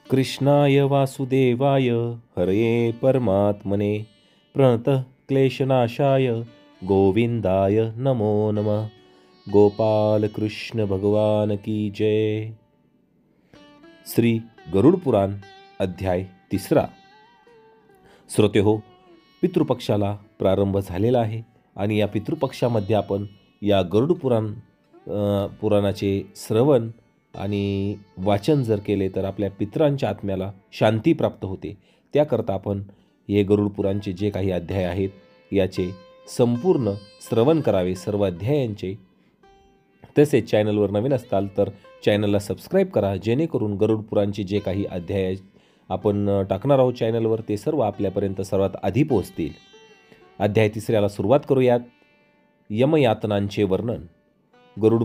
कृष्णाय वासुदेवाय हरये परमात्मने प्रणतः क्लेशनाशाय गोविंदाय नमो नमः। गोपाल कृष्ण भगवान की जय। श्री गरुड पुराण अध्याय 3। श्रोतेहो, पितृपक्षाला प्रारंभ झालेला आहे आणि या पितृपक्षामध्ये आपण या गरुड पुराणाचे श्रवण आणि वाचन जर केले तर आपल्या पितरांच्या आत्म्याला शांती प्राप्त होते। त्याकरता आपण हे गरुड पुराणचे जे काही अध्याय आहेत याचे संपूर्ण श्रवण करावे, सर्व अध्यायांचे। तसेच चॅनलवर नवीन असताल तर चॅनलला सबस्क्राईब करा, जेणेकरून गरुड पुराणचे जे काही अध्याय आपण टाकणार आहोत चॅनलवर ते सर्व आपल्यापर्यंत सर्वात आधी पोहोचतील। अध्याय 3 सुरुवात करूयात। यमयातनांचे वर्णन। गरुड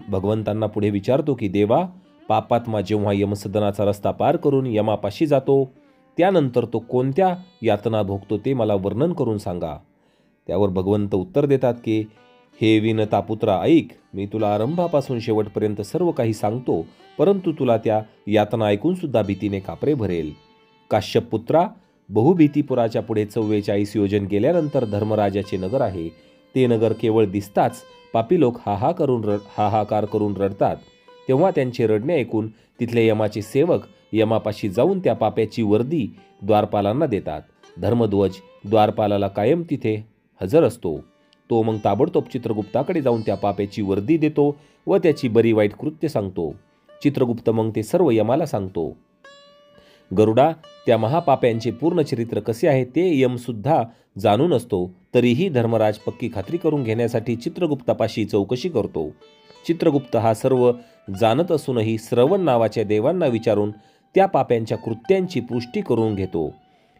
भगवंतांना पुढे विचारतो की देवा, पापात्मा जेव्हा यमसदनाचा रस्ता पार करून यमापाशी जातो त्यानंतर तो कोणत्या यातना भोगतो ते मला वर्णन करून सांगा। त्यावर भगवंत उत्तर देतात की हे विनतापुत्रा, ऐक, मी तुला आरंभापासून शेवटपर्यंत सर्व काही सांगतो, परंतु तुला त्या यातना ऐकून सुद्धा भीतीने कापरे भरेल। काश्यपपुत्रा, बहुभीतीपुराच्या पुढे 44 योजन गेल्यानंतर धर्मराजाचे नगर आहे। ते नगर केवळ दिसताच पापी लोक हाहाकार करून रडतात। तेव्हा त्यांचे रडणे ऐकून तिथले यमाचे सेवक यमापाशी जाऊन त्या पाप्याची वर्दी द्वारपालांना देतात। धर्मध्वज द्वारपालाला कायम तिथे हजर असतो। तो मग ताबडतोब चित्रगुप्ताकडे जाऊन त्या पाप्याची वर्दी देतो व त्याची बरी वाईट कृत्य सांगतो। चित्रगुप्त मग ते सर्व यमाला सांगतो। गरुडा, त्या महापाप्यांचे पूर्ण चरित्र कसे आहे ते यमसुद्धा जाणून असतो, तरीही धर्मराज पक्की खात्री करून घेण्यासाठी चित्रगुप्तापाशी चौकशी करतो। चित्रगुप्त हा सर्व जाणत असूनही श्रवण नावाच्या देवांना विचारून त्या पाप्यांच्या कृत्यांची पुष्टी करून घेतो।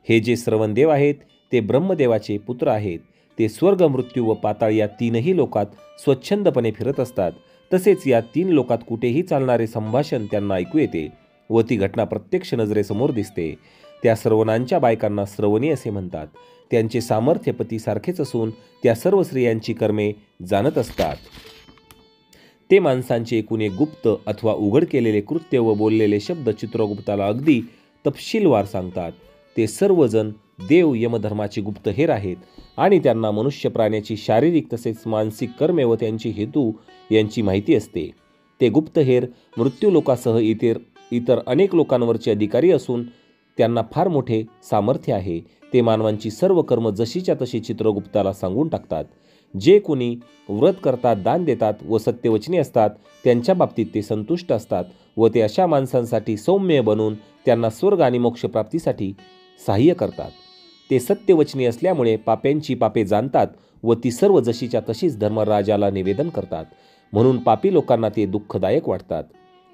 हे जे श्रवणदेव आहेत ते ब्रह्मदेवाचे पुत्र आहेत। ते स्वर्ग, मृत्यू व पाताळ या तीनही लोकात स्वच्छंदपणे फिरत असतात। तसेच या 3 लोकात कुठेही चालणारे संभाषण त्यांना ऐकू येते व ती घटना प्रत्यक्ष नजरेसमोर दिसते। त्या श्रवणांच्या बायकांना श्रवणी असे म्हणतात। त्यांचे सामर्थ्य पतीसारखेच असून त्या सर्व स्त्रियांची कर्मे जाणत असतात। ते माणसांचे एकूण एक गुप्त अथवा उघड केलेले कृत्य व बोललेले शब्द चित्रगुप्ताला अगदी तपशीलवार सांगतात। ते सर्वजण देव यमधर्माचे गुप्तहेर आहेत आणि त्यांना मनुष्य प्राण्याची शारीरिक तसेच मानसिक कर्मे व त्यांची हेतू यांची माहिती असते। ते गुप्तहेर मृत्यूलोकासह इतर अनेक लोकांवरचे अधिकारी असून त्यांना फार मोठे सामर्थ्य आहे। ते मानवांची सर्व कर्म जशीच्या तशी चित्रगुप्ताला सांगून टाकतात। जे कोणी व्रत करतात, दान देतात व सत्यवचनी असतात त्यांच्या बाबतीत ते संतुष्ट असतात व ते अशा माणसांसाठी सौम्य बनून त्यांना स्वर्ग आणि मोक्षप्राप्तीसाठी सहाय्य करतात। ते सत्यवचनी असल्यामुळे पाप्यांची पापे जाणतात व ती सर्व जशीच्या तशीच धर्मराजाला निवेदन करतात, म्हणून पापी लोकांना ते दुःखदायक वाटतात।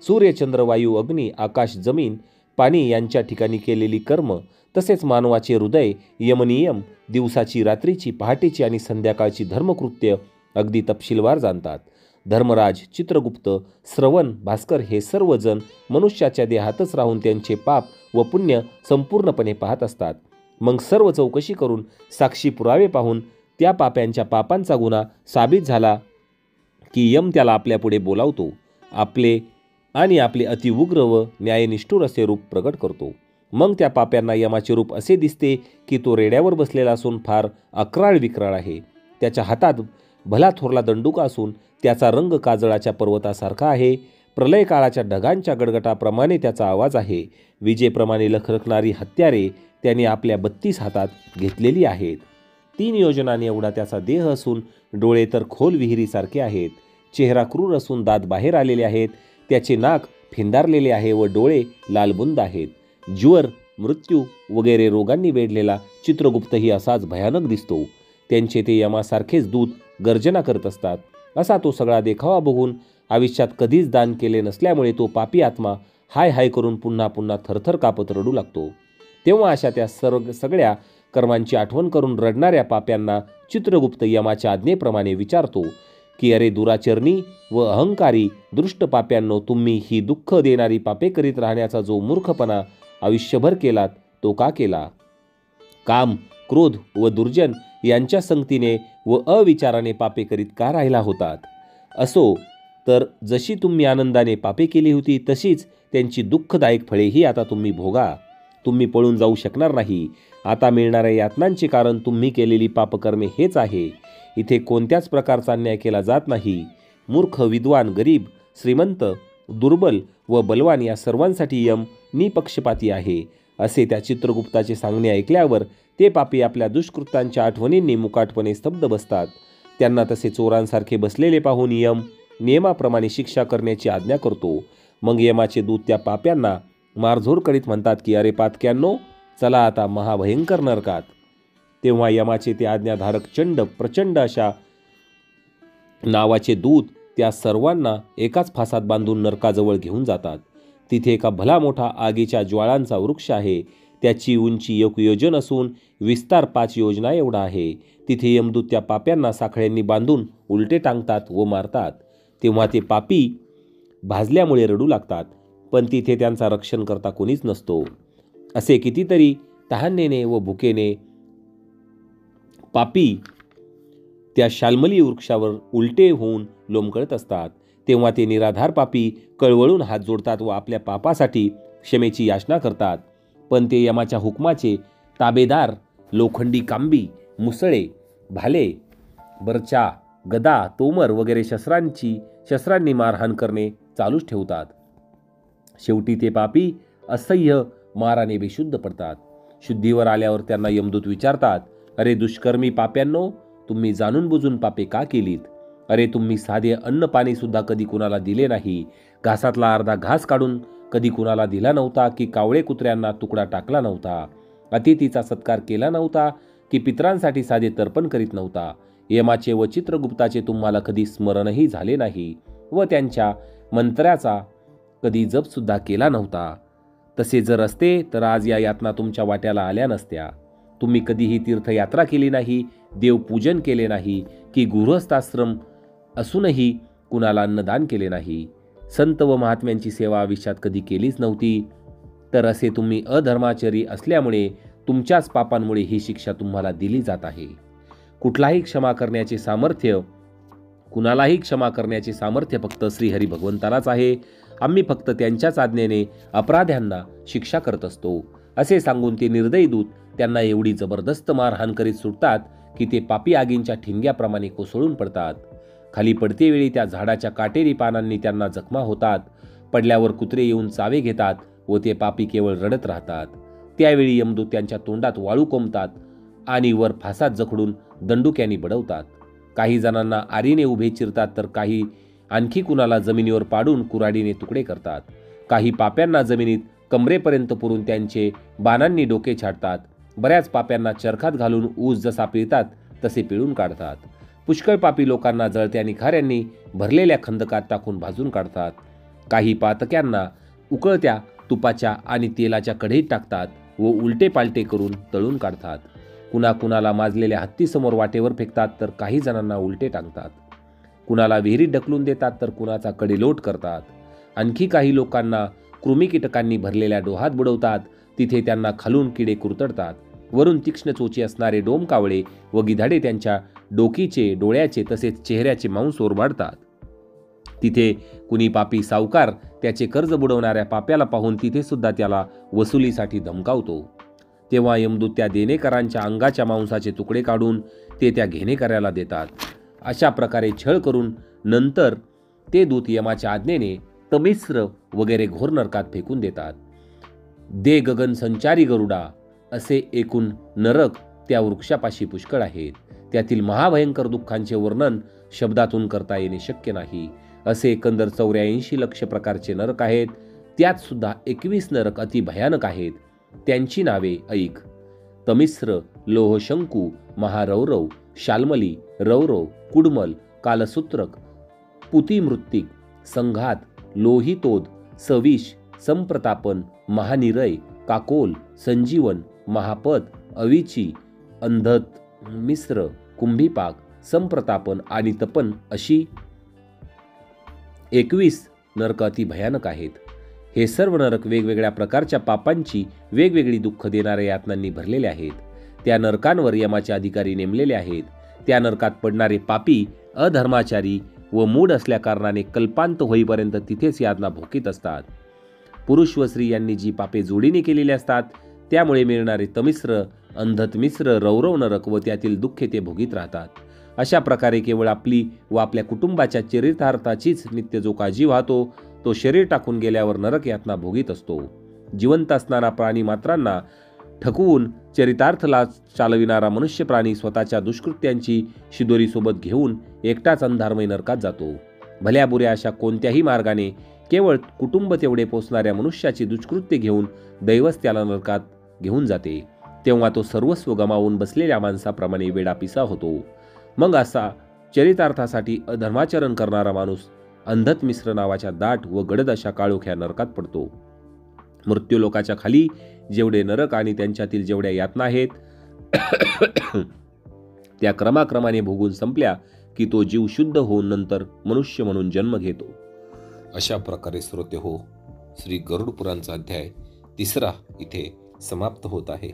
सूर्य, चंद्र, वायू, अग्नी, आकाश, जमीन, पाणी यांच्या ठिकाणी केलेली कर्म तसेच मानवाचे हृदय, यमनियम, दिवसाची, रात्रीची, पहाटेची आणि संध्याकाळची धर्मकृत्य अगदी तपशीलवार जाणतात। धर्मराज, चित्रगुप्त, श्रवण, भास्कर हे सर्वजण मनुष्याच्या देहातच राहून त्यांचे पाप व पुण्य संपूर्णपणे पाहत असतात। मग सर्व चौकशी करून साक्षी पुरावे पाहून त्या पाप्यांच्या पापांचा गुन्हा साबित झाला की यम त्याला आपल्यापुढे बोलावतो। आपले अतिउग्र व न्यायनिष्ठुर असे रूप प्रकट करतो। मग त्या पाप्यांना यमाचे रूप असे दिसते की तो रेड्यावर बसलेला असून फार अक्राळ विक्राळ आहे। त्याच्या हातात भला थोरला दंडुका असून त्याचा रंग काजळाच्या पर्वतासारखा आहे। प्रलय काळाच्या ढगांच्या गडगटाप्रमाणे त्याचा आवाज आहे। विजेप्रमाणे लखलखणारी हत्यारे त्याने आपल्या 32 हातात घेतलेली आहेत। 3 योजनांनी एवढा त्याचा देह असून डोळे तर खोल विहिरीसारखे आहेत। चेहरा क्रूर असून दात बाहेर आलेले आहेत। त्याचे नाक फिंदारलेले आहे व डोळे लालबुंद आहेत। ज्वर, मृत्यू वगैरे रोगांनी वेढलेला चित्रगुप्तही असाच भयानक दिसतो। त्यांचे ते यमासारखेच दूत गर्जना करत असतात। असा तो सगळा देखावा बघून आयुष्यात कधीच दान केले नसल्यामुळे तो पापी आत्मा हाय हाय करून पुन्हा पुन्हा थरथर कापत रडू लागतो। तेव्हा अशा त्या सगळ्या कर्मांची आठवण करून रडणाऱ्या पाप्यांना चित्रगुप्त यमाच्या आज्ञेप्रमाणे विचारतो की अरे दुराचरणी व अहंकारी दुष्ट पाप्यांनो, तुम्ही ही दुःख देणारी पापे करीत राहण्याचा जो मूर्खपणा आयुष्यभर केलात तो का केला? काम, क्रोध व दुर्जन यांच्या संगतीने व अविचाराने पापे करीत का राहिला होतात? असो, तर जशी तुम्ही आनंदाने पापे केली होती तशीच त्यांची दुःखदायक फळेही आता तुम्ही भोगा. तुम्ही पळून जाऊ शकणार नाही. आता मिळणाऱ्या यातनांचे कारण तुम्ही केलेली पापकर्मे हेच आहे. इथे कोणत्याच प्रकारचा अन्याय केला जात नाही. मूर्ख, विद्वान, गरीब, श्रीमंत, दुर्बल व बलवान या सर्वांसाठी यम निपक्षपाती आहे. असे त्या चित्रगुप्ताचे सांगणे ऐकल्यावर ते पापी आपल्या दुष्कृत्यांच्या आठवणींनी मुकाटपणे स्तब्ध बसतात. त्यांना तसे चोरांसारखे बसलेले पाहून यम नियमाप्रमाणे शिक्षा करण्याची आज्ञा करतो. मग यमाचे दूत त्या पाप्यांना मारझोड करीत म्हणतात की अरे पातक्यांनो, चला आता महाभयंकर नरकात. तेव्हा यमाचे ते आज्ञाधारक प्रचंड अशा नावाचे दूत त्या सर्वांना एकाच फासात बांधून नरकाजवळ घेऊन जातात. तिथे एका भला मोठा आगीच्या ज्वाळांचा वृक्ष आहे. त्याची उंची 1 योजन असून विस्तार 5 योजना एवढा आहे. तिथे यमदूत त्या पाप्यांना साखळ्यांनी बांधून उलटे टांगतात व मारतात. तेव्हा ते पापी भाजल्यामुळे रडू लागतात, पण तिथे त्यांचा रक्षण करता कोणीच नसतो. असे कितीतरी तहानेने व भुकेने पापी त्या शाल्मली वृक्षावर उलटे होऊन लोंबकळत असतात. तेव्हा ते निराधार पापी कळवळून हात जोडतात व आपल्या पापासाठी क्षमेची याचना करतात. पण ते यमाच्या हुकमाचे ताबेदार लोखंडी कांबी, मुसळे, भाले, बर्चा, गदा, तोमर वगैरे शस्त्रांनी मारहाण करणे चालूच ठेवतात. शेवटी ते पापी असह्य माराने बेशुद्ध पडतात. शुद्धीवर आल्यावर त्यांना यमदूत विचारतात, अरे दुष्कर्मी पाप्यांनो, तुम्ही जाणून बुजून पापे का केलीत? अरे तुम्ही साधे अन्न पाणी सुद्धा कधी कुणाला दिले नाही, घासातला अर्धा घास काढून कधी कुणाला दिला नव्हता, की कावळे कुत्र्यांना तुकडा टाकला नव्हता, अतिथीचा सत्कार केला नव्हता, की पितरांसाठी साधे तर्पण करीत नव्हता. यमाचे व चित्रगुप्ताचे तुम्हाला कधी स्मरणही झाले नाही व त्यांच्या मंत्र्याचा कधी जपसुद्धा केला नव्हता. तसे जर असते तर आज या यातना तुमच्या वाट्याला आल्या नसत्या. तुम्ही कधीही तीर्थयात्रा केली नाही, देवपूजन केले नाही, की गृहस्थाश्रम असूनही कुणाला अन्नदान केले नाही, संत व महात्म्यांची सेवा आयुष्यात कधी केलीच नव्हती. तर असे तुम्ही अधर्माचरी असल्यामुळे तुमच्याच पापांमुळे ही शिक्षा तुम्हाला दिली जात आहे. कुणालाही क्षमा करण्याचे सामर्थ्य फक्त श्रीहरी भगवंतालाच आहे. आम्ही फक्त त्यांच्याच आज्ञेने अपराध्यांना शिक्षा करत असतो. असे सांगून ते निर्दयी दूत त्यांना एवढी जबरदस्त मारहाण करीत सुटतात की ते पापी आगींच्या ठिणग्याप्रमाणे कोसळून पडतात. खाली पडतेवेळी त्या झाडाच्या काटेरी पानांनी त्यांना जखमा होतात. पडल्यावर कुत्रे येऊन चावे घेतात व ते पापी केवळ रडत राहतात. त्यावेळी यमदूत त्यांच्या तोंडात वाळू कोंबतात आणि वर फासात जखडून दंडुक्याने बडवतात. काही जणांना आरीने उभे चिरतात, तर काही आणखी कुणाला जमिनीवर पाडून कुऱ्हाडीने तुकडे करतात. काही पाप्यांना जमिनीत कमरेपर्यंत पुरून त्यांचे बाणांनी डोके छाटतात. बऱ्याच पाप्यांना चरखात घालून ऊस जसा पिळतात तसे पिळून काढतात. पुष्कळ पापी लोकांना जळत्या निखाऱ्यांनी भरलेल्या खंदकात टाकून भाजून काढतात. काही पातक्यांना उकळत्या तुपाच्या आणि तेलाच्या कढईत टाकतात व उलटे पालटे करून तळून काढतात. कुणाला माजलेल्या हत्तीसमोर वाटेवर फेकतात, तर काही जणांना उलटे टांगतात. कुणाला विहिरीत ढकलून देतात, तर कुणाचा कडेलोट करतात. आणखी काही लोकांना कृमी कीटकांनी भरलेल्या डोहात बुडवतात. तिथे त्यांना खालून किडे कुरतडतात. वरून तीक्ष्ण चोची असणारे डोमकावळे व गिधाडे त्यांच्या डोकीचे, डोळ्याचे तसेच चेहऱ्याचे मांस ओरबाडतात. तिथे कुणी पापी सावकार त्याचे कर्ज बुडवणाऱ्या पाप्याला पाहून तिथे सुद्धा त्याला वसुलीसाठी धमकावतो. तेव्हा यमदूत त्या देणेकरांच्या अंगाच्या मांसाचे तुकडे काढून ते त्या घेणेकऱ्याला देतात. अशा प्रकारे छळ करून नंतर ते दूत यमाच्या आज्ञेने तमिश्र वगैरे घोर नरकात फेकून देतात. दे गगन संचारी गरुडा असे एकूण नरक त्या वृक्षापाशी पुष्कळ आहेत. त्यातील महाभयंकर दुःखांचे वर्णन शब्दातून करता येणे शक्य नाही. असे एकंदर 84 लक्ष प्रकारचे नरक आहेत. त्यात सुद्धा 21 नरक अति भयानक आहेत. त्यांची नावे ऐक: तमिश्र, लोहशंकू, महारौरव, शाल्मली, रौरव, कुडमल, कालसूत्रक, पुतिमृत्तिक, संघात, लोहितोद, सविश, संप्रतापन, महानिरय, काकोल, संजीवन, महापद, अविची, अंधत मिश्र, कुंभीपाक, संप्रतापन आणि तपन अशी 21 नरक अति भयानक आहेत. हे सर्व नरक वेगवेगळ्या प्रकारच्या पापांची वेगवेगळी दुःख देणाऱ्या यातनांनी भरलेले आहेत. त्या नरकांवर यमाचे अधिकारी नेमलेले आहेत. त्या नरकात पडणारे पापी, अधर्माचारी व मूढ असल्याकारणाने कल्पांत होईपर्यंत तिथेच यातना भोगीत असतात. पुरुष व स्त्री यांनी जी पापे जोडीने केलेली असतात त्यामुळे मिळणारे तमिश्र, अंधतमिश्र, रौरव नरक व त्यातील दुःखे ते भोगीत राहतात. अशा प्रकारे केवळ आपली व आपल्या कुटुंबाच्या चरितार्थाचीच नित्य जो काळजी वाहतो तो शरीर टाकून गेल्यावर नरक यातना भोगीत असतो. जिवंत असणारा प्राणी मात्रांना ठकवून चरितार्थला चालविणारा मनुष्य प्राणी स्वतःच्या दुष्कृत्यांची शिदोरी सोबत घेऊन एकटाच अंधारमय नरकात जातो. भल्या बुऱ्या अशा कोणत्याही मार्गाने केवळ कुटुंब तेवढे पोचणाऱ्या मनुष्याची दुष्कृत्य घेऊन दैवच त्याला नरकात घेऊन जाते. तेव्हा तो सर्वस्व गमावून बसलेल्या माणसाप्रमाणे वेडापिसा होतो. मग असा चरितार्थासाठी अधर्माचरण करणारा माणूस अंधतमिश्र नावाच्या दाट व गडद अशा काळोख्या नरकात पडतो. मृत्यूलोकाच्या खाली जेवढे नरक आणि त्यांच्यातील जेवढ्या यातना आहेत त्या क्रमाक्रमाने भोगून संपल्या की तो जीव शुद्ध होऊन नंतर मनुष्य म्हणून जन्म घेतो. अशा प्रकारे श्रोते हो, श्री गरुड पुराणचा अध्याय 3 इथे समाप्त होत आहे.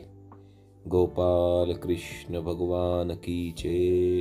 गोपाल कृष्ण भगवान की जय.